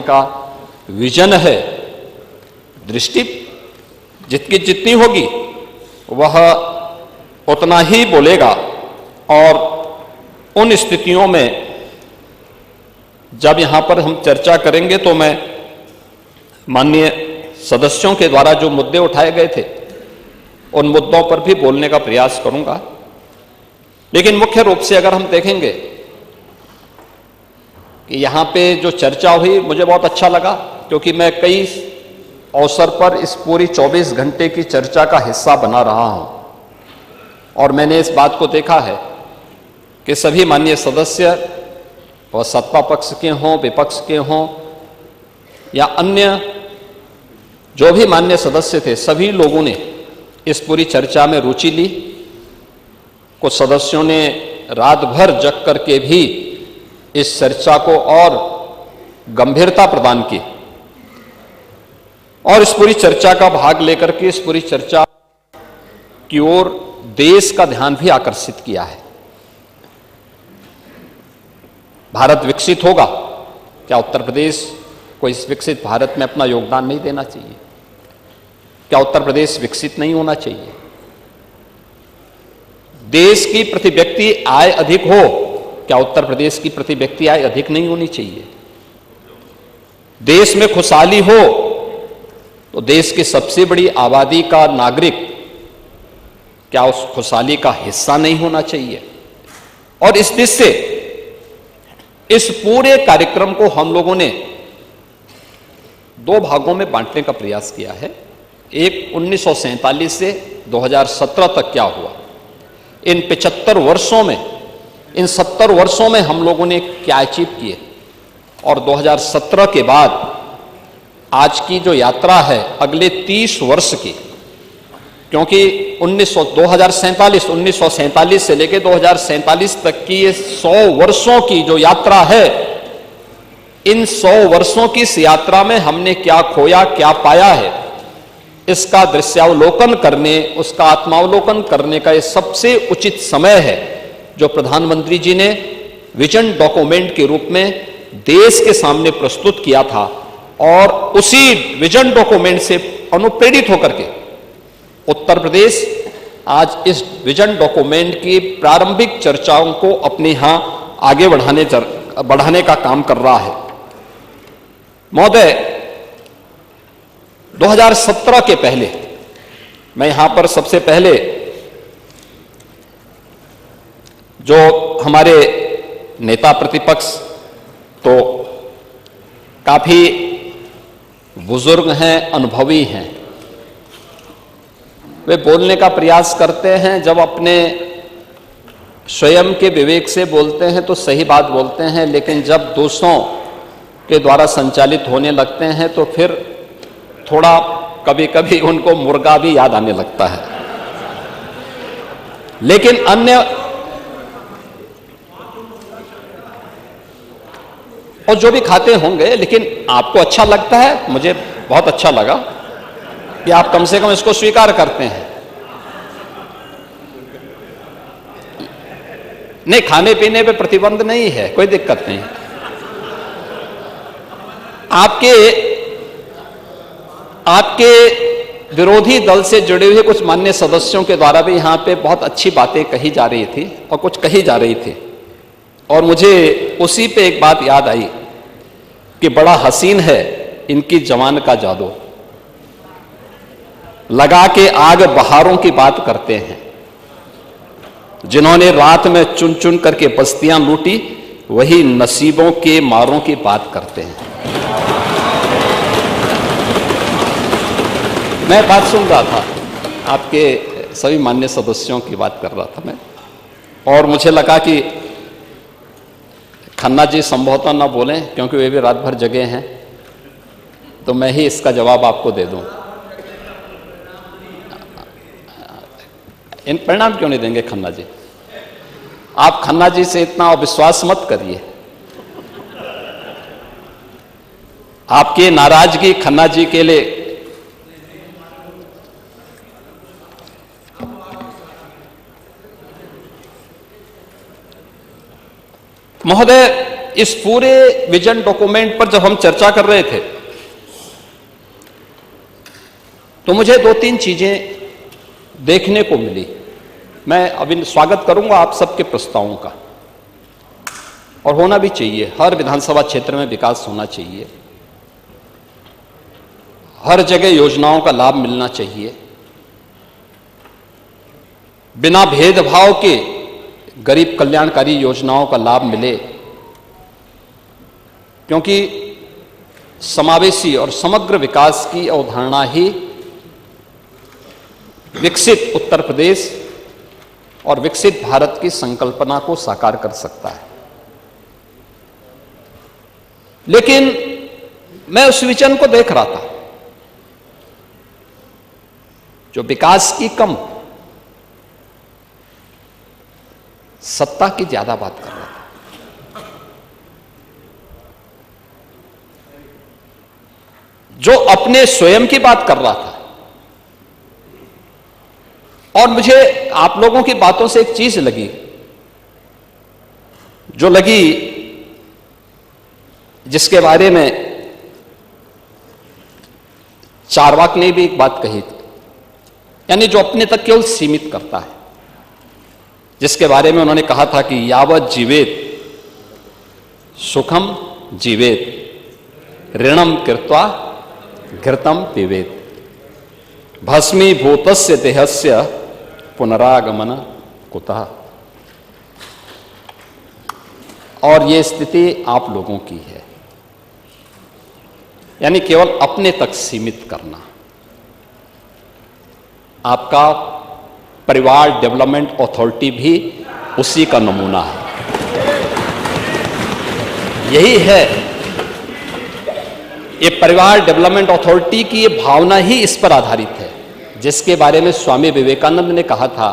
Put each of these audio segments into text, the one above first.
का विजन है, दृष्टि जितनी जितनी होगी वह उतना ही बोलेगा। और उन स्थितियों में जब यहां पर हम चर्चा करेंगे तो मैं माननीय सदस्यों के द्वारा जो मुद्दे उठाए गए थे उन मुद्दों पर भी बोलने का प्रयास करूंगा। लेकिन मुख्य रूप से अगर हम देखेंगे कि यहां पे जो चर्चा हुई मुझे बहुत अच्छा लगा, क्योंकि मैं कई अवसर पर इस पूरी 24 घंटे की चर्चा का हिस्सा बना रहा हूं और मैंने इस बात को देखा है कि सभी माननीय सदस्य वह सत्ता पक्ष के हों, विपक्ष के हों या अन्य जो भी माननीय सदस्य थे, सभी लोगों ने इस पूरी चर्चा में रुचि ली। कुछ सदस्यों ने रात भर जग करके भी इस चर्चा को और गंभीरता प्रदान की और इस पूरी चर्चा का भाग लेकर के इस पूरी चर्चा की ओर देश का ध्यान भी आकर्षित किया है। भारत विकसित होगा, क्या उत्तर प्रदेश को इस विकसित भारत में अपना योगदान नहीं देना चाहिए? क्या उत्तर प्रदेश विकसित नहीं होना चाहिए? देश की प्रति व्यक्ति आय अधिक हो, क्या उत्तर प्रदेश की प्रति व्यक्ति आय अधिक नहीं होनी चाहिए? देश में खुशहाली हो तो देश की सबसे बड़ी आबादी का नागरिक क्या उस खुशहाली का हिस्सा नहीं होना चाहिए? और इस दृष्टि से इस पूरे कार्यक्रम को हम लोगों ने दो भागों में बांटने का प्रयास किया है। एक 1947 से 2017 तक क्या हुआ, इन 75 वर्षों में, इन 70 वर्षों में हम लोगों ने क्या अचीव किए, और 2017 के बाद आज की जो यात्रा है अगले 30 वर्ष की, क्योंकि 1947 से लेकर 2047 तक की ये 100 वर्षों की जो यात्रा है, इन 100 वर्षों की इस यात्रा में हमने क्या खोया, क्या पाया है, इसका दृश्यावलोकन करने, उसका आत्मावलोकन करने का ये सबसे उचित समय है जो प्रधानमंत्री जी ने विजन डॉक्यूमेंट के रूप में देश के सामने प्रस्तुत किया था। और उसी विजन डॉक्यूमेंट से अनुप्रेरित होकर के उत्तर प्रदेश आज इस विजन डॉक्यूमेंट की प्रारंभिक चर्चाओं को अपने यहां आगे बढ़ाने का काम कर रहा है। महोदय, 2017 के पहले मैं यहां पर सबसे पहले जो हमारे नेता प्रतिपक्ष तो काफी बुजुर्ग हैं, अनुभवी हैं, वे बोलने का प्रयास करते हैं। जब अपने स्वयं के विवेक से बोलते हैं तो सही बात बोलते हैं, लेकिन जब दूसरों के द्वारा संचालित होने लगते हैं तो फिर थोड़ा कभी कभी उनको मुर्गा भी याद आने लगता है। लेकिन अन्य और जो भी खाते होंगे, लेकिन आपको अच्छा लगता है, मुझे बहुत अच्छा लगा कि आप कम से कम इसको स्वीकार करते हैं। नहीं, खाने पीने पे प्रतिबंध नहीं है, कोई दिक्कत नहीं। आपके विरोधी दल से जुड़े हुए कुछ मान्य सदस्यों के द्वारा भी यहां पे बहुत अच्छी बातें कही जा रही थी और कुछ कही जा रही थी, और मुझे उसी पे एक बात याद आई कि बड़ा हसीन है इनकी जवान का जादू, लगा के आग बहारों की बात करते हैं। जिन्होंने रात में चुन चुन करके बस्तियां लूटी, वही नसीबों के मारों की बात करते हैं। मैं बात सुन रहा था, आपके सभी मान्य सदस्यों की बात कर रहा था मैं, और मुझे लगा कि खन्ना जी संभवतः ना बोलें क्योंकि वे भी रात भर जगे हैं, तो मैं ही इसका जवाब आपको दे दूं। इन परिणाम क्यों नहीं देंगे खन्ना जी? आप खन्ना जी से इतना अविश्वास मत करिए। आपकी नाराजगी खन्ना जी के लिए महोदय, इस पूरे विजन डॉक्यूमेंट पर जब हम चर्चा कर रहे थे तो मुझे दो तीन चीजें देखने को मिली। मैं अभी स्वागत करूंगा आप सबके प्रस्तावों का, और होना भी चाहिए। हर विधानसभा क्षेत्र में विकास होना चाहिए, हर जगह योजनाओं का लाभ मिलना चाहिए, बिना भेदभाव के गरीब कल्याणकारी योजनाओं का लाभ मिले, क्योंकि समावेशी और समग्र विकास की अवधारणा ही विकसित उत्तर प्रदेश और विकसित भारत की संकल्पना को साकार कर सकता है। लेकिन मैं उस विजन को देख रहा था जो विकास की कम, सत्ता की ज्यादा बात कर रहा था। जो अपने स्वयं की बात कर रहा था। और मुझे आप लोगों की बातों से एक चीज लगी, जो लगी, जिसके बारे में चारवाक ने भी एक बात कही थी, यानी जो अपने तक केवल सीमित करता है, जिसके बारे में उन्होंने कहा था कि यावत जीवेत सुखम जीवेत ऋणम कृत्वा घृतम पिबेत भस्मीभूतस्य देहस्य पुनरागमन कुतः। और ये स्थिति आप लोगों की है, यानी केवल अपने तक सीमित करना। आपका परिवार डेवलपमेंट अथॉरिटी भी उसी का नमूना है। यही है, ये परिवार डेवलपमेंट अथॉरिटी की ये भावना ही इस पर आधारित है, जिसके बारे में स्वामी विवेकानंद ने कहा था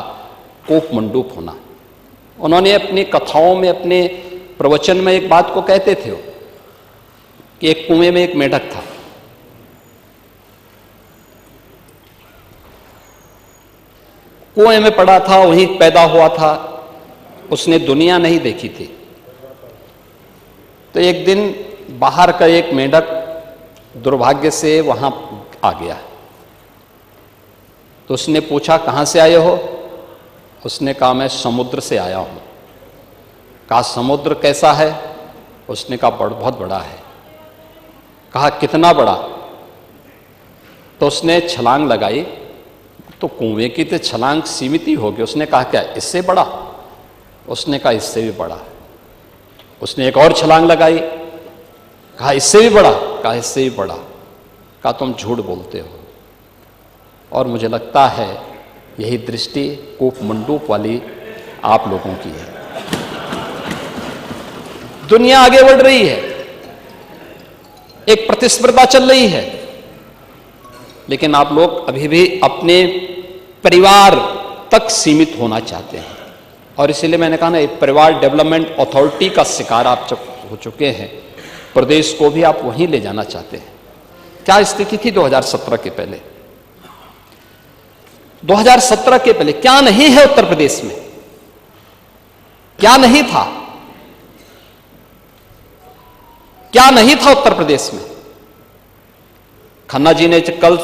कूप मंडूक होना। उन्होंने अपनी कथाओं में, अपने प्रवचन में एक बात को कहते थे कि एक कुएं में एक मेढक था। कुएं में पड़ा था, वहीं पैदा हुआ था, उसने दुनिया नहीं देखी थी। तो एक दिन बाहर का एक मेढक दुर्भाग्य से वहां आ गया। तो उसने पूछा कहां से आए हो? उसने कहा मैं समुद्र से आया हूं। कहा समुद्र कैसा है? उसने कहा बहुत बड़ा है। कहा कितना बड़ा? तो उसने छलांग लगाई, तो कुएं की तो छलांग सीमित ही होगी। उसने कहा क्या इससे बड़ा? उसने कहा इससे भी बड़ा। उसने एक और छलांग लगाई, कहा इससे भी बड़ा? कहा इससे भी बड़ा। कहा तुम झूठ बोलते हो। और मुझे लगता है यही दृष्टि कूप मंडूक वाली आप लोगों की है। दुनिया आगे बढ़ रही है, एक प्रतिस्पर्धा चल रही है, लेकिन आप लोग अभी भी अपने परिवार तक सीमित होना चाहते हैं। और इसीलिए मैंने कहा ना, एक परिवार डेवलपमेंट अथॉरिटी का शिकार आप हो चुके हैं। प्रदेश को भी आप वहीं ले जाना चाहते हैं। क्या स्थिति थी 2017 के पहले? 2017 के पहले क्या नहीं है उत्तर प्रदेश में? क्या नहीं था? क्या नहीं था उत्तर प्रदेश में? खन्ना जी ने कल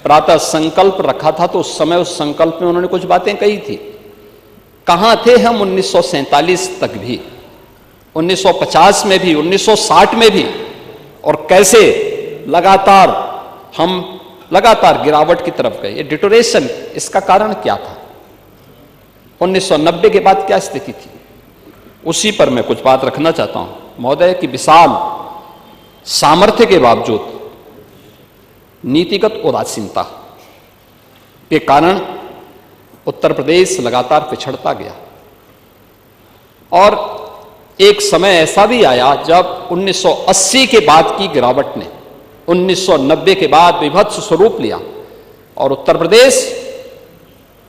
प्रातः संकल्प रखा था, तो उस समय उस संकल्प में उन्होंने कुछ बातें कही थी। कहां थे हम 1947 तक भी, 1950 में भी, 1960 में भी, और कैसे लगातार गिरावट की तरफ गए। ये डिटोरेशन, इसका कारण क्या था? 1990 के बाद क्या स्थिति थी? उसी पर मैं कुछ बात रखना चाहता हूं। महोदय की विशाल सामर्थ्य के बावजूद नीतिगत उदासीनता के कारण उत्तर प्रदेश लगातार पिछड़ता गया। और एक समय ऐसा भी आया जब 1980 के बाद की गिरावट ने 1990 के बाद विभत्स स्वरूप लिया, और उत्तर प्रदेश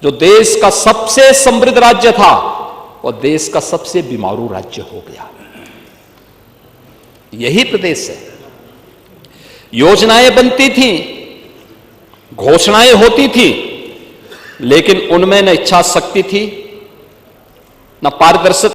जो देश का सबसे समृद्ध राज्य था, वह देश का सबसे बीमारू राज्य हो गया। यही प्रदेश है। योजनाएं बनती थी, घोषणाएं होती थी, लेकिन उनमें न इच्छा शक्ति थी, न पारदर्शिता